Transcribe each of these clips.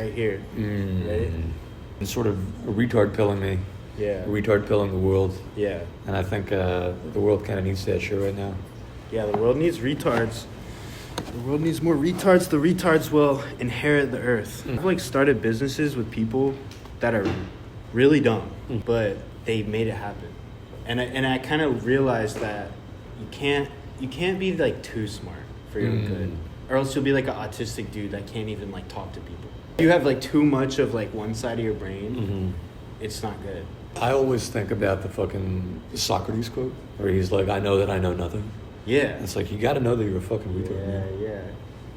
right here. Right? It's sort of retard pilling me. Yeah. Retard pilling the world. Yeah. And I think the world kind of needs that shit right now. Yeah, the world needs retards. The world needs more retards. The retards will inherit the earth. I've like started businesses with people that are really dumb, but they made it happen. And I kind of realized that you can't be like too smart for your own good, or else you'll be like an autistic dude that can't even like talk to people. If you have like too much of like one side of your brain, it's not good. I always think about the fucking Socrates quote where he's like, "I know that I know nothing." Yeah. It's like, you got to know that you're a fucking retard. Yeah.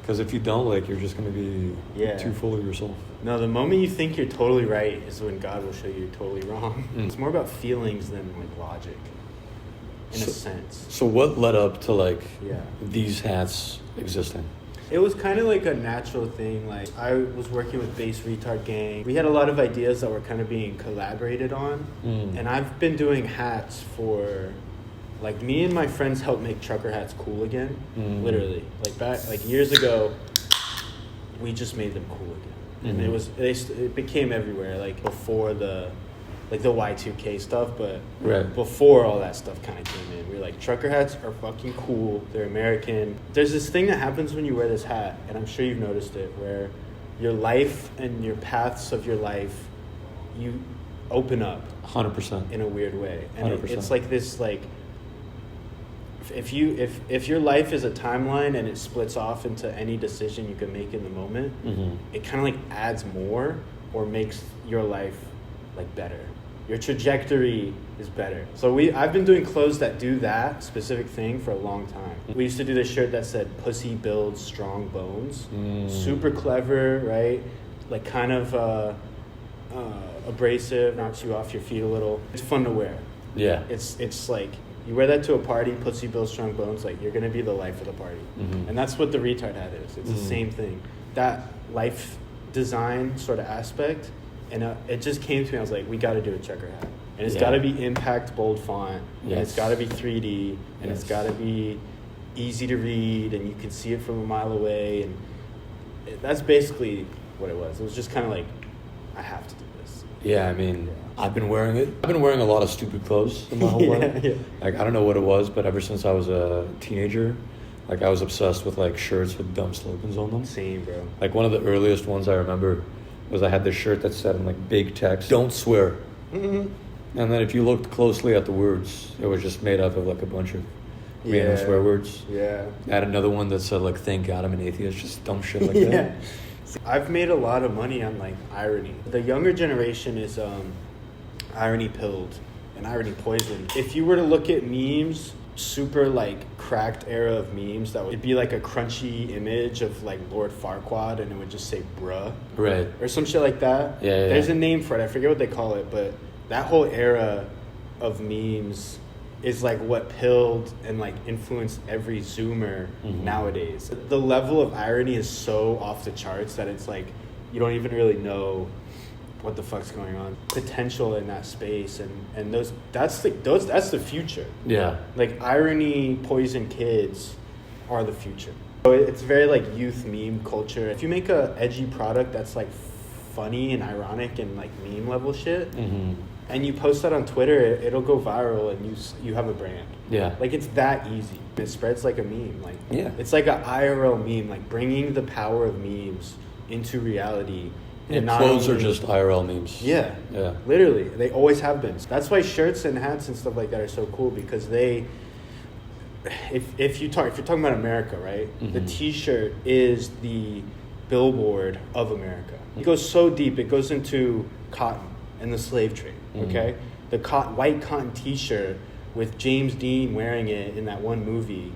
Because if you don't, like, you're just going to be too full of yourself. No, the moment you think you're totally right is when God will show you you're totally wrong. It's more about feelings than like logic, in a sense. So what led up to like these hats existing? It was kind of like a natural thing. Like, I was working with Base Retard Gang. We had a lot of ideas that were kind of being collaborated on. And I've been doing hats for, like, me and my friends helped make trucker hats cool again. Literally. Like, back, like, years ago, we just made them cool again. And it became everywhere, like, before the Y2K stuff, but before all that stuff kind of came in. We were like, trucker hats are fucking cool. They're American. There's this thing that happens when you wear this hat, and I'm sure you've noticed it, where your life and your paths of your life, you open up 100% in a weird way. And 100%. It's like this, like, if your life is a timeline and it splits off into any decision you can make in the moment, it kind of like adds more or makes your life like better. Your trajectory is better. So I've been doing clothes that do that specific thing for a long time. We used to do this shirt that said "Pussy builds strong bones." Super clever, right? Like kind of abrasive, knocks you off your feet a little. It's fun to wear. Yeah. It's like, you wear that to a party, pussy builds strong bones, like you're gonna be the life of the party. And that's what the retard hat is. It's the same thing. That life design sort of aspect, and it just came to me. I was like, we got to do a trucker hat, and it's got to be impact bold font, and it's got to be 3D, and it's got to be easy to read, and you can see it from a mile away, and that's basically what it was. It was just kind of like, I have to do this. Yeah, I mean, I've been wearing it. I've been wearing a lot of stupid clothes in my whole life. Like, I don't know what it was, but ever since I was a teenager, like, I was obsessed with like shirts with dumb slogans on them. Same, bro. Like, one of the earliest ones I remember was I had this shirt that said in like big text, "Don't swear." And then if you looked closely at the words, it was just made up of like a bunch of random swear words. I had another one that said like, "Thank God I'm an atheist," just dumb shit like that. I've made a lot of money on like irony. The younger generation is irony pilled and irony poisoned. If you were to look at memes, super like cracked era of memes, that would be like a crunchy image of like Lord Farquaad, and it would just say "bruh," right, or some shit like that. There's a name for it, I forget what they call it, but that whole era of memes is like what pilled and like influenced every Zoomer nowadays. The level of irony is so off the charts that it's like you don't even really know what the fuck's going on. Potential in that space, and that's the future. Like, irony poisoned kids are the future. So it's very like youth meme culture. If you make a edgy product that's like funny and ironic and like meme level shit, and you post that on Twitter, it'll go viral, and you have a brand. Like, it's that easy. It spreads like a meme. Like, it's like an IRL meme, like bringing the power of memes into reality. And clothes are just IRL memes. Literally, they always have been. That's why shirts and hats and stuff like that are so cool, because if you're talking about America, right? The T-shirt is the billboard of America. It goes so deep. It goes into cotton and the slave trade. Okay, the white cotton T-shirt with James Dean wearing it in that one movie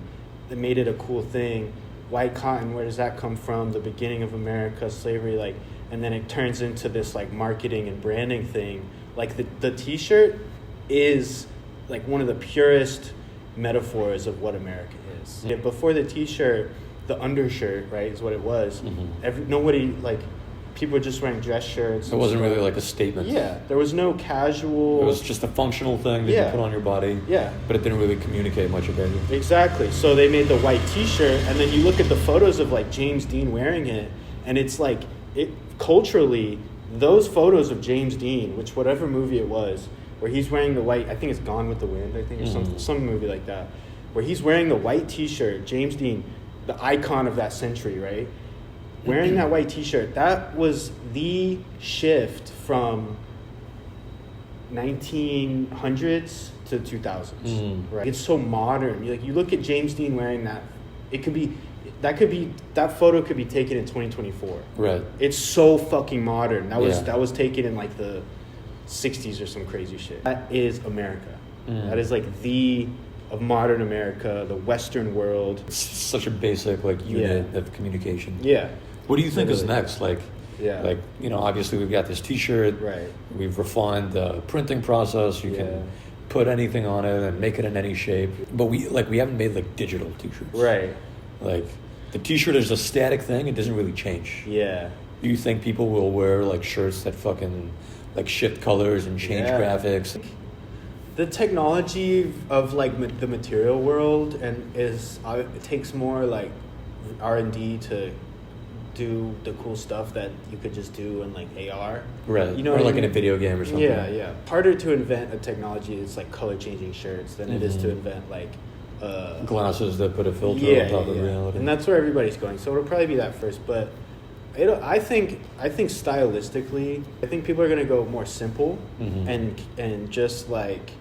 that made it a cool thing. White cotton, where does that come from? The beginning of America, slavery, like. And then it turns into this like marketing and branding thing. Like the T-shirt is like one of the purest metaphors of what America is. Before the T-shirt, the undershirt, right, is what it was. Nobody, like, people were just wearing dress shirts. It wasn't really like a statement. There was no casual. It was just a functional thing that you put on your body. But it didn't really communicate much about you. Exactly. So they made the white T-shirt, and then you look at the photos of like James Dean wearing it, and it's like it culturally, those photos of James Dean, which whatever movie it was, where he's wearing the white, I think it's Gone with the Wind, I think, or some movie like that, where he's wearing the white T-shirt, James Dean, the icon of that century, right? Wearing that white T-shirt, that was the shift from 1900s to 2000s, right? It's so modern. You look at James Dean wearing that, that photo could be taken in 2024. Right. It's so fucking modern. That was taken in like the 60s or some crazy shit. That is America. That is like of modern America, the Western world. It's such a basic like unit of communication. Yeah. What do you think is next? Like, obviously we've got this T-shirt. Right. We've refined the printing process. You can put anything on it and make it in any shape. But we haven't made like digital T-shirts. Right. Like the T-shirt is a static thing. It doesn't really change. Yeah. Do you think people will wear like shirts that fucking like shift colors and change graphics? The technology of like the material world it takes more like R&D to do the cool stuff that you could just do in like AR. Right. You know, or like in a video game or something. Yeah. Harder to invent a technology that's like color changing shirts than it is to invent like glasses that put a filter on top of reality. And that's where everybody's going. So it'll probably be that first, but I think stylistically, I think people are going to go more simple and just like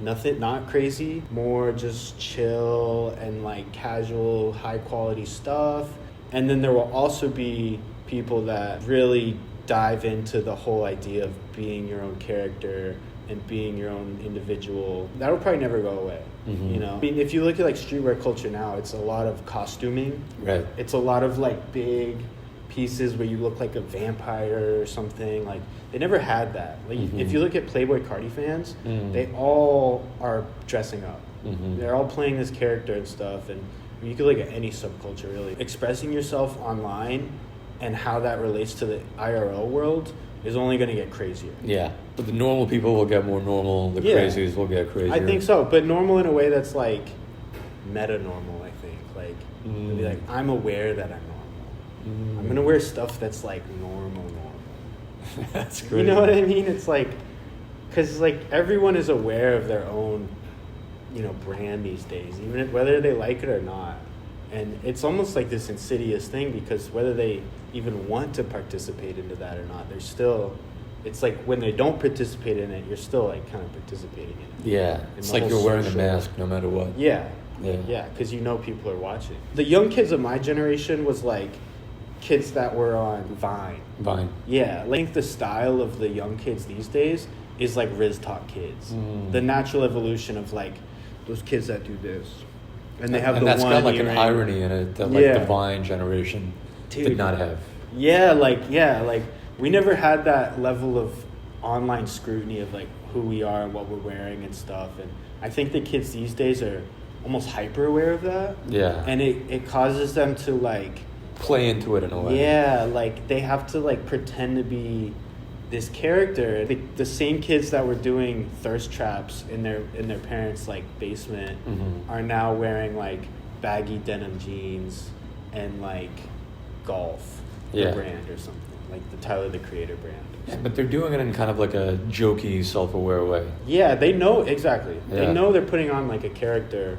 nothing, not crazy, more just chill and like casual, high quality stuff. And then there will also be people that really dive into the whole idea of being your own character and being your own individual. That'll probably never go away. You know, I mean, if you look at like streetwear culture now, it's a lot of costuming. Right. It's a lot of like big pieces where you look like a vampire or something. Like they never had that. Like if you look at Playboy Cardi fans, they all are dressing up. They're all playing this character and stuff. And you could look at any subculture really. Expressing yourself online and how that relates to the IRL world is only going to get crazier. Yeah. But the normal people will get more normal. The crazies will get crazier. I think so. But normal in a way that's like meta-normal, I think. Like, it'll be like, I'm aware that I'm normal. I'm going to wear stuff that's like normal. That's great. You know what I mean? It's like, because like everyone is aware of their own, brand these days, even whether they like it or not. And it's almost like this insidious thing because whether they even want to participate into that or not, they're still, it's like when they don't participate in it, you're still like kind of participating in it. Yeah, it's like you're wearing a mask no matter what. Yeah, because people are watching. The young kids of my generation was like kids that were on Vine. Yeah, I think the style of the young kids these days is like Riz Talk kids. The natural evolution of like those kids that do this. And they have and the that's one got like earring. An irony in it that like the Vine generation did not have. Yeah, like we never had that level of online scrutiny of like who we are and what we're wearing and stuff. And I think the kids these days are almost hyper aware of that. Yeah. And it causes them to like play into it in a way. Yeah, like they have to like pretend to be this character. The same kids that were doing thirst traps in their parents' like basement are now wearing like baggy denim jeans and like Golf, the brand or something, like the Tyler the Creator brand. Yeah, but they're doing it in kind of like a jokey, self-aware way. Yeah, they know exactly. Yeah. They know they're putting on like a character,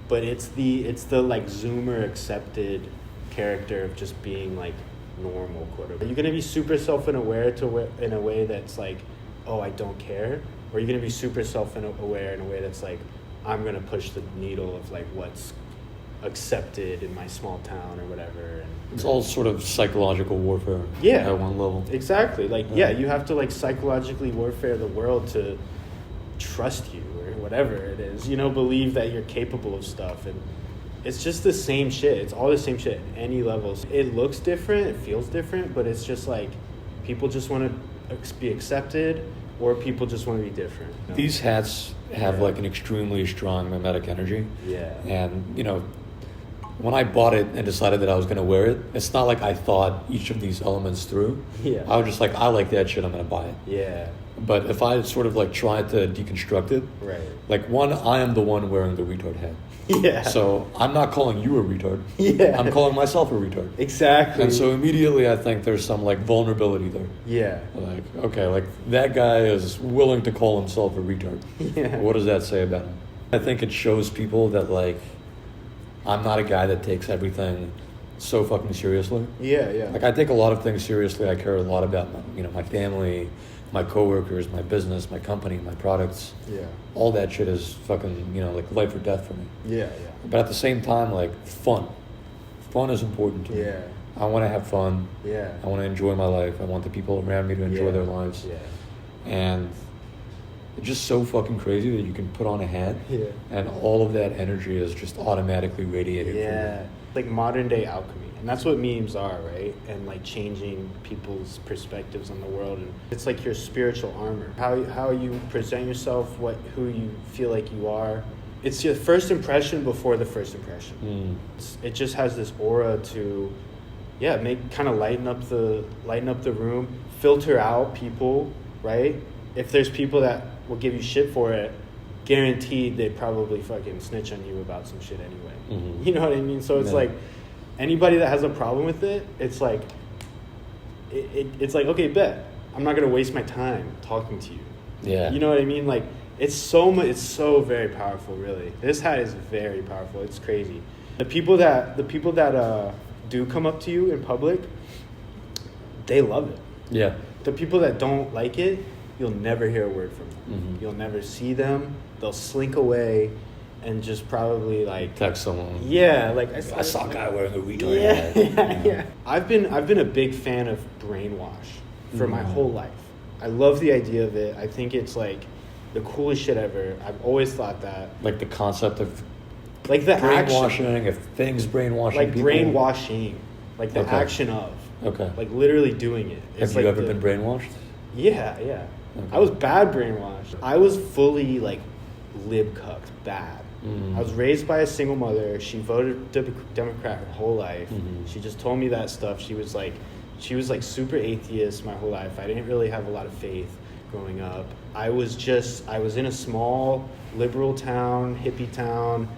but it's the like Zoomer accepted character of just being like normal, quote unquote. Are you going to be super self-aware in a way that's like, oh, I don't care? Or are you going to be super self-aware in a way that's like, I'm going to push the needle of like what's accepted in my small town or whatever? And it's all sort of psychological warfare. Yeah, at one level. Exactly. Like you have to like psychologically warfare the world to trust you or whatever it is. Believe that you're capable of stuff. And it's just the same shit. It's all the same shit at any levels. It looks different, it feels different, but it's just like people just want to be accepted or people just want to be different. These hats have like an extremely strong mimetic energy. Yeah. And, when I bought it and decided that I was going to wear it, it's not like I thought each of these elements through. Yeah. I was just like, I like that shit, I'm going to buy it. Yeah. But if I sort of like tried to deconstruct it, right? Like one, I am the one wearing the retard hat. Yeah. So I'm not calling you a retard. Yeah. I'm calling myself a retard. Exactly. And so immediately I think there's some like vulnerability there. Yeah. Like, okay, like that guy is willing to call himself a retard. Yeah. What does that say about him? I think it shows people that like I'm not a guy that takes everything so fucking seriously. Yeah, yeah. Like I take a lot of things seriously. I care a lot about my family, my coworkers, my business, my company, my products. Yeah. All that shit is fucking, like life or death for me. Yeah, yeah. But at the same time, like fun. Fun is important to me. Yeah. I want to have fun. Yeah. I want to enjoy my life. I want the people around me to enjoy their lives. Yeah. And it's just so fucking crazy that you can put on a hat and all of that energy is just automatically radiated. Yeah. Like modern day alchemy. And that's what memes are, right? And like changing people's perspectives on the world. And it's like your spiritual armor. How you present yourself, who you feel like you are. It's your first impression before the first impression. It just has this aura to kind of lighten up the room, filter out people, right? If there's people that will give you shit for it, guaranteed they'd probably fucking snitch on you about some shit anyway. Mm-hmm. You know what I mean? So it's like anybody that has a problem with it, it's like it's like, okay, bet. I'm not gonna waste my time talking to you. Yeah. You know what I mean? Like it's so very powerful, really. This hat is very powerful. It's crazy. The people that do come up to you in public, they love it. Yeah. The people that don't like it, you'll never hear a word from them. Mm-hmm. You'll never see them. They'll slink away and just probably like text someone. Yeah, like I saw a guy wearing a retard hat. Yeah. I've been a big fan of brainwash for my whole life. I love the idea of it. I think it's like the coolest shit ever. I've always thought that. Like the concept of like the brainwashing, action, if things brainwashing like people. brainwashing, like the action of. Okay. Like literally doing it. Have you ever been brainwashed? Yeah. Okay. I was bad brainwashed. I was fully like lib cucked bad. I was raised by a single mother. She voted Democrat her whole life. She just told me that stuff. She was like super atheist my whole life. I didn't really have a lot of faith growing up. I was in a small liberal town, hippie town,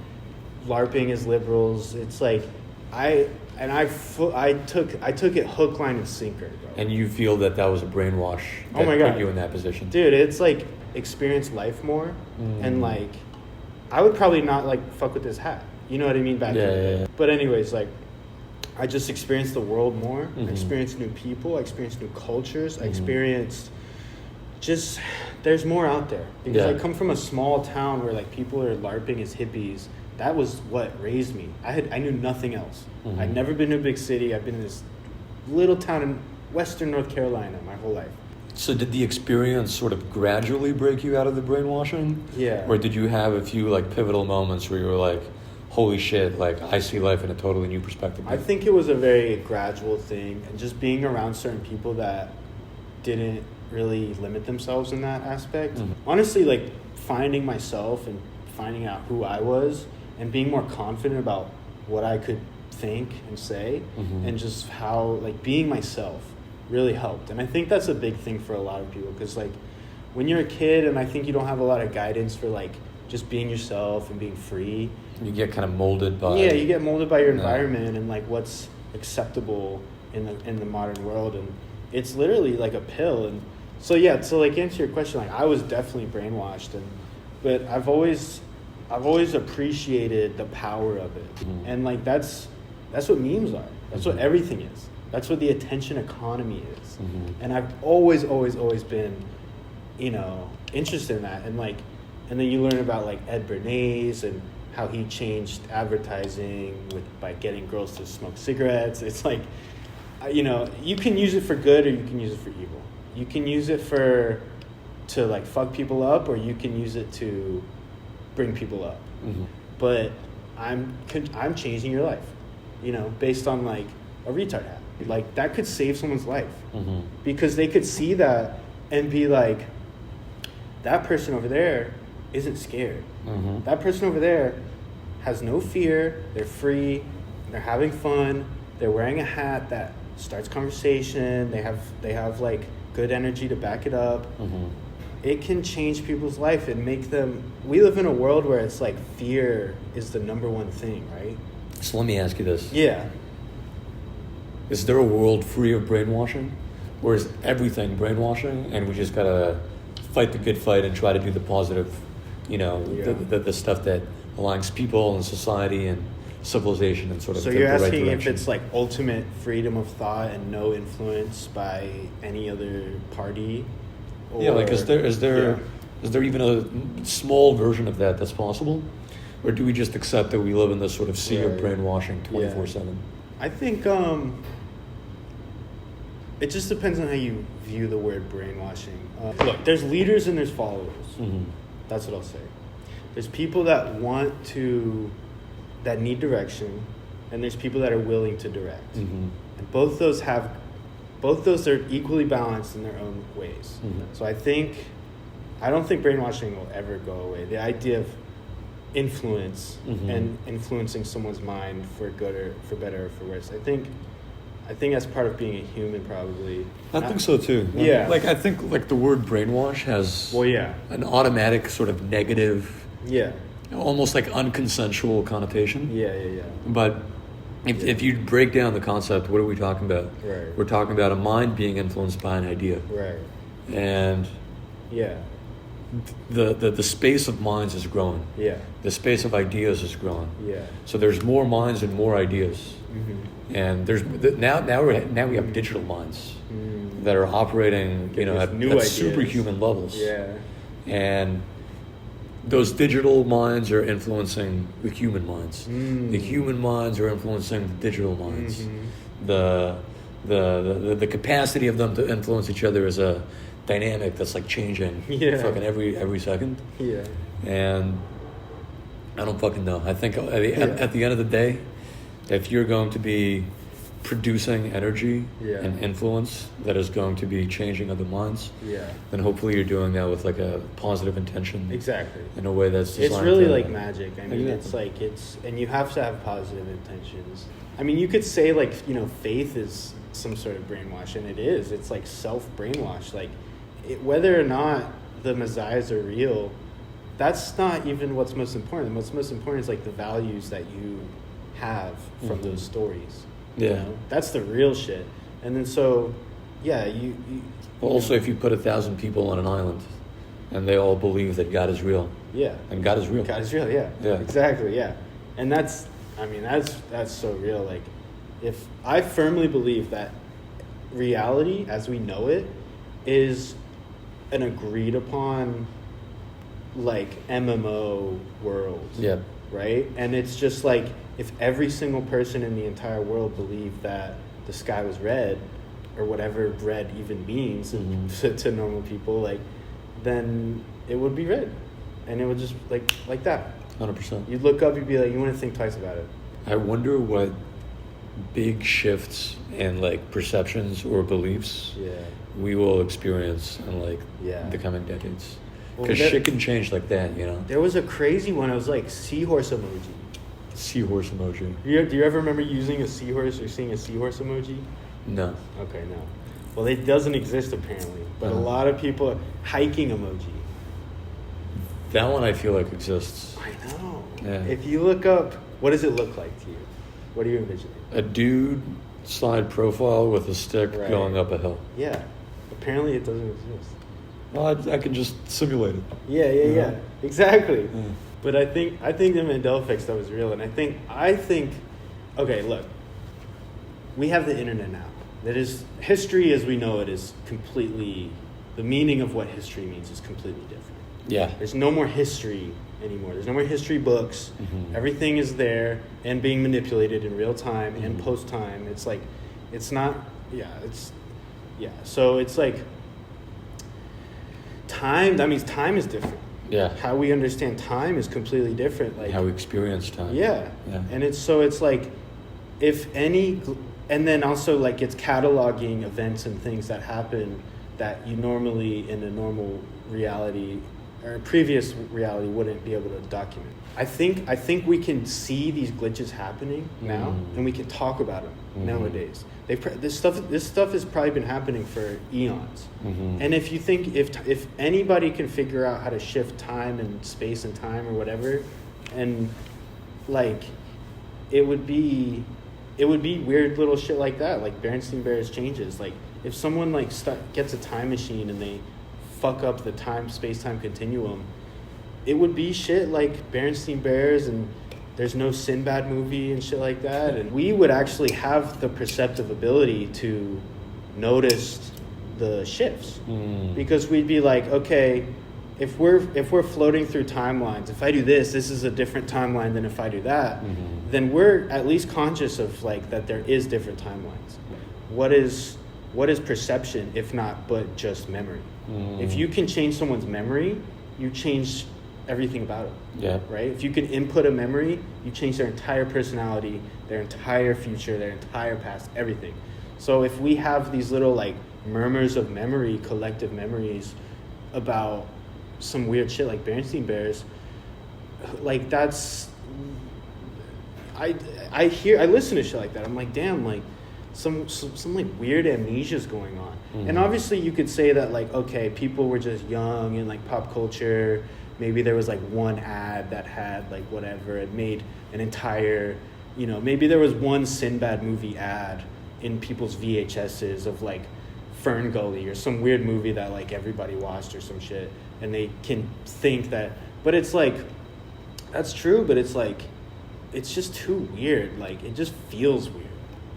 LARPing as liberals. It's like I took it hook, line, and sinker, bro. And you feel that was a brainwash that put you in that position? Dude, it's like experience life more and like I would probably not like fuck with this hat. You know what I mean? Back then. Yeah. But anyways, like I just experienced the world more. I experienced new people. I experienced new cultures. I experienced just there's more out there. Because I come from a small town where like people are LARPing as hippies. That was what raised me. I knew nothing else. I'd never been to a big city. I've been in this little town in western North Carolina my whole life. So did the experience sort of gradually break you out of the brainwashing? Yeah. Or did you have a few like pivotal moments where you were like, holy shit, like I see life in a totally new perspective? I think it was a very gradual thing, and just being around certain people that didn't really limit themselves in that aspect. Honestly, like finding myself and finding out who I was and being more confident about what I could think and say and just how like being myself really helped. And I think that's a big thing for a lot of people, because like when you're a kid and I think you don't have a lot of guidance for like just being yourself and being free, you get kind of molded by you get molded by your environment and like what's acceptable in the modern world, and it's literally like a pill. And so like answer your question, like I was definitely brainwashed, but I've always appreciated the power of it. And like that's what memes are. That's what everything is. That's what the attention economy is. And I've always been, interested in that. And then you learn about like Ed Bernays and how he changed advertising by getting girls to smoke cigarettes. It's like, you can use it for good or you can use it for evil. You can use it to like fuck people up, or you can use it to bring people up. But I'm changing your life, based on like a retard hat. Like that could save someone's life because they could see that and be like, that person over there isn't scared. That person over there has no fear. They're free. They're having fun. They're wearing a hat that starts conversation. They have like good energy to back it up. it can change people's life and make them. We live in a world where it's like fear is the number one thing, right? So let me ask you this. Yeah. Is there a world free of brainwashing? Or is everything brainwashing and we just gotta fight the good fight and try to do the positive, the stuff that aligns people and society and civilization and sort of so the you're right asking direction? if it's like ultimate freedom of thought and no influence by any other party? Or, Yeah, like is there even a small version of that that's possible? Or do we just accept that we live in this sort of sea of brainwashing 24/7? I think it just depends on how you view the word brainwashing. Look, there's leaders and there's followers. Mm-hmm. That's what I'll say. There's people that need direction, and there's people that are willing to direct. Mm-hmm. And both those are equally balanced in their own ways. Mm-hmm. So I don't think brainwashing will ever go away. The idea of influence and influencing someone's mind for good or for better or for worse. I think that's part of being a human, probably. I think so too. Yeah. Like I think like the word brainwash has an automatic sort of negative, almost like unconsensual connotation. Yeah. But if you break down the concept, what are we talking about? Right. We're talking about a mind being influenced by an idea. Right. And the space of minds is growing. Yeah. The space of ideas is growing. Yeah. So there's more minds and more ideas. Mm-hmm. And there's now we have digital minds that are operating, at superhuman levels. Yeah. And those digital minds are influencing the human minds. The human minds are influencing the digital minds. The capacity of them to influence each other is a dynamic that's like changing fucking every second. Yeah. And I don't fucking know. I think at the end of the day, if you're going to be producing energy and influence that is going to be changing other minds, then hopefully you're doing that with like a positive intention. Exactly. In a way that's designed it's really like magic. I mean, it's like and you have to have positive intentions. I mean, you could say like, faith is some sort of brainwash, and it is. It's like self-brainwash. Like, whether or not the messiahs are real, that's not even what's most important. What's most important is like the values that you have from those stories. Yeah, that's the real shit. And then also, if you put 1,000 people on an island, and they all believe that God is real. Yeah. And God is real. God is real. Yeah. Yeah. Exactly. Yeah. And that's so real. Like, if I firmly believe that reality as we know it is an agreed upon like MMO world. Yeah. Right? And it's just like if every single person in the entire world believed that the sky was red, or whatever red even means to normal people, like, then it would be red. And it would just like that. 100%. You'd look up, you'd be like, you wouldn't think twice about it. I wonder what big shifts in like perceptions or beliefs we will experience in like the coming decades. Because shit can change like that, There was a crazy one. It was like seahorse emoji. Seahorse emoji. Do you ever remember using a seahorse or seeing a seahorse emoji? No. Okay, no. Well, it doesn't exist apparently, but a lot of people hiking emoji. That one I feel like exists. I know. Yeah. If you look up, what does it look like to you? What are you envisioning? A dude side profile with a stick going up a hill. Yeah. Apparently it doesn't exist. Well, I can just simulate it. Yeah. Exactly. Yeah. But I think the Mandela effect stuff is real, and I think, okay, look, we have the internet now. That is, history as we know it is completely, the meaning of what history means is completely different. Yeah. There's no more history anymore. There's no more history books. Mm-hmm. Everything is there and being manipulated in real time and post time. It's like, it's not, So it's like, that means time is different. Yeah. How we understand time is completely different. Like how we experience time. Yeah. And it's like, if any, and then also like it's cataloging events and things that happen that you normally in a normal reality or previous reality wouldn't be able to document. I think we can see these glitches happening now, and we can talk about them nowadays. This stuff has probably been happening for eons. And if you think if anybody can figure out how to shift time and space and time or whatever, and like it would be weird little shit like that, like Berenstain Bears changes. Like if someone like gets a time machine and they fuck up the space-time continuum, it would be shit like Berenstain Bears and there's no Sinbad movie and shit like that. And we would actually have the perceptive ability to notice the shifts. Because we'd be like, okay, if we're floating through timelines, if I do this is a different timeline than if I do that, then we're at least conscious of like that there is different timelines. What is perception if not but just memory? If you can change someone's memory, you change everything about it. Yeah. Right? If you can input a memory, you change their entire personality, their entire future, their entire past, everything. So if we have these little like murmurs of memory, collective memories about some weird shit like Berenstain Bears, like that's I listen to shit like that. I'm like, damn, like some like weird amnesia's going on. And obviously you could say that like, okay, people were just young and like pop culture, maybe there was like one ad that had like whatever, it made an entire, maybe there was one Sinbad movie ad in people's VHSs of like Fern Gully or some weird movie that like everybody watched or some shit, and they can think that, but it's like, that's true, but it's like, it's just too weird. Like it just feels weird.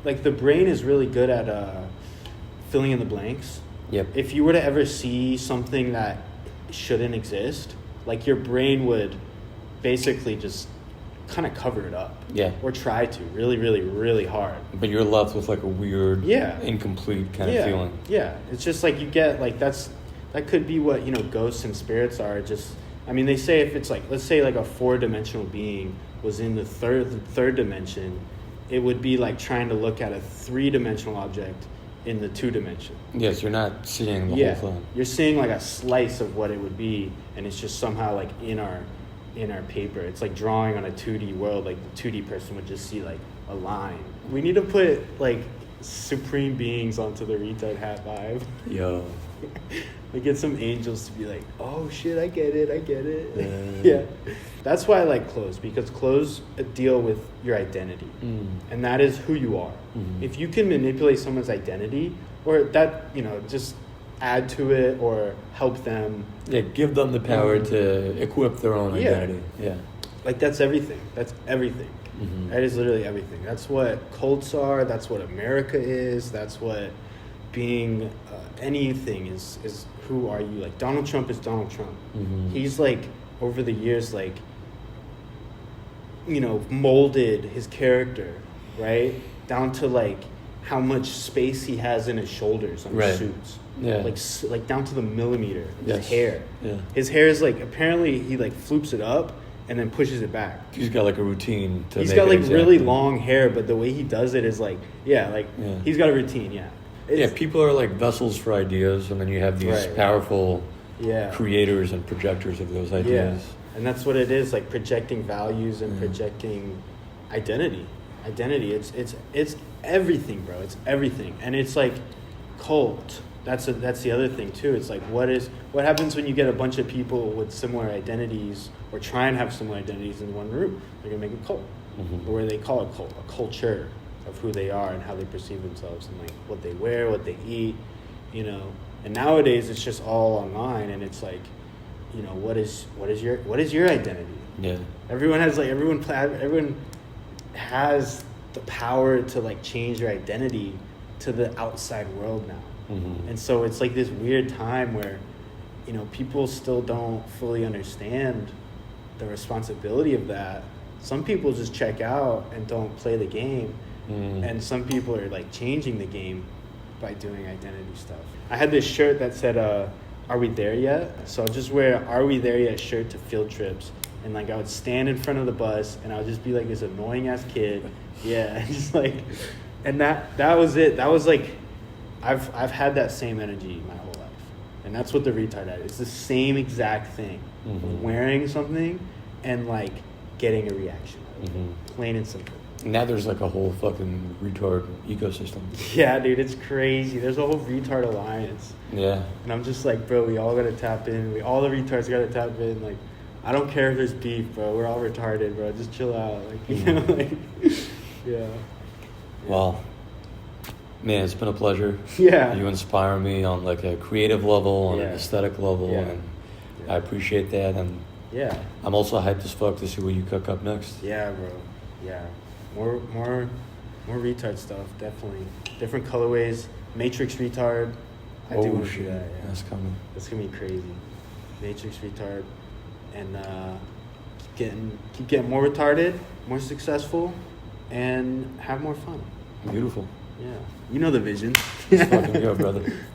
Like the brain is really good at filling in the blanks. Yep. If you were to ever see something that shouldn't exist, like your brain would basically just kind of cover it up. Yeah. Or try to really, really, really hard. But you're left with like a weird, incomplete kind of feeling. Yeah. It's just like you get like that could be what, ghosts and spirits are. Just, I mean, they say if it's like, let's say like a 4-dimensional being was in the third dimension, it would be like trying to look at a 3-dimensional object in the 2-dimension. Yes, you're not seeing the whole thing. You're seeing like a slice of what it would be, and it's just somehow like in our paper. It's like drawing on a 2D world. Like the 2D person would just see like a line. We need to put like supreme beings onto the retard hat vibe. Yo. We get some angels to be like, oh shit, I get it. Yeah. That's why I like clothes, because clothes deal with your identity. And that is who you are. If you can manipulate someone's identity, or that, just add to it or help them. Yeah, give them the power to equip their own identity. Yeah. Like that's everything. That's everything. That is literally everything. That's what cults are. That's what America is. That's what being anything is. Who are you? Like Donald Trump is Donald Trump. He's like over the years like molded his character, right, down to like how much space he has in his shoulders on his suits. Yeah. Like down to the millimeter. His hair. Yeah. His hair is like, apparently he like floops it up and then pushes it back. He's got like a routine to He's got like really long hair, but the way he does it is like, he's got a routine, people are like vessels for ideas, and then you have these powerful creators and projectors of those ideas. Yeah. And that's what it is, like projecting values and projecting identity. It's everything, bro. It's everything. And it's like cult. That's the other thing too. It's like what happens when you get a bunch of people with similar identities or try and have similar identities in one room? They're gonna make a cult. Or they call it cult, a culture of who they are and how they perceive themselves and like what they wear, what they eat, And nowadays it's just all online, and it's like, what is your identity? Yeah. Everyone has the power to like change their identity to the outside world now. And so it's like this weird time where, people still don't fully understand the responsibility of that. Some people just check out and don't play the game. And some people are like changing the game by doing identity stuff. I had this shirt that said, are we there yet? So I'll just wear "Are we there yet" shirt to field trips. And like I would stand in front of the bus and I would just be like this annoying ass kid. Yeah. Just like, and that was it. That was like, I've had that same energy my whole life. And that's what the retard ad is. It's the same exact thing. Mm-hmm. Wearing something and like getting a reaction. Mm-hmm. Plain and simple. Now there's like a whole fucking retard ecosystem. Yeah, dude, it's crazy. There's a whole retard alliance. Yeah. And I'm just like, bro, we all gotta tap in. All the retards gotta tap in. Like, I don't care if there's beef, bro. We're all retarded, bro. Just chill out. Like, you know, like, yeah. Well, man, it's been a pleasure. Yeah. You inspire me on like a creative level and an aesthetic level, and I appreciate that. And yeah, I'm also hyped as fuck to see what you cook up next. Yeah, bro. Yeah, more retard stuff. Definitely different colorways. Matrix retard. I do want to do that. Yeah. That's coming. That's gonna be crazy. Matrix retard, and keep getting more retarded, more successful, and have more fun. Beautiful. Yeah, you know the vision. Let's fucking go, brother.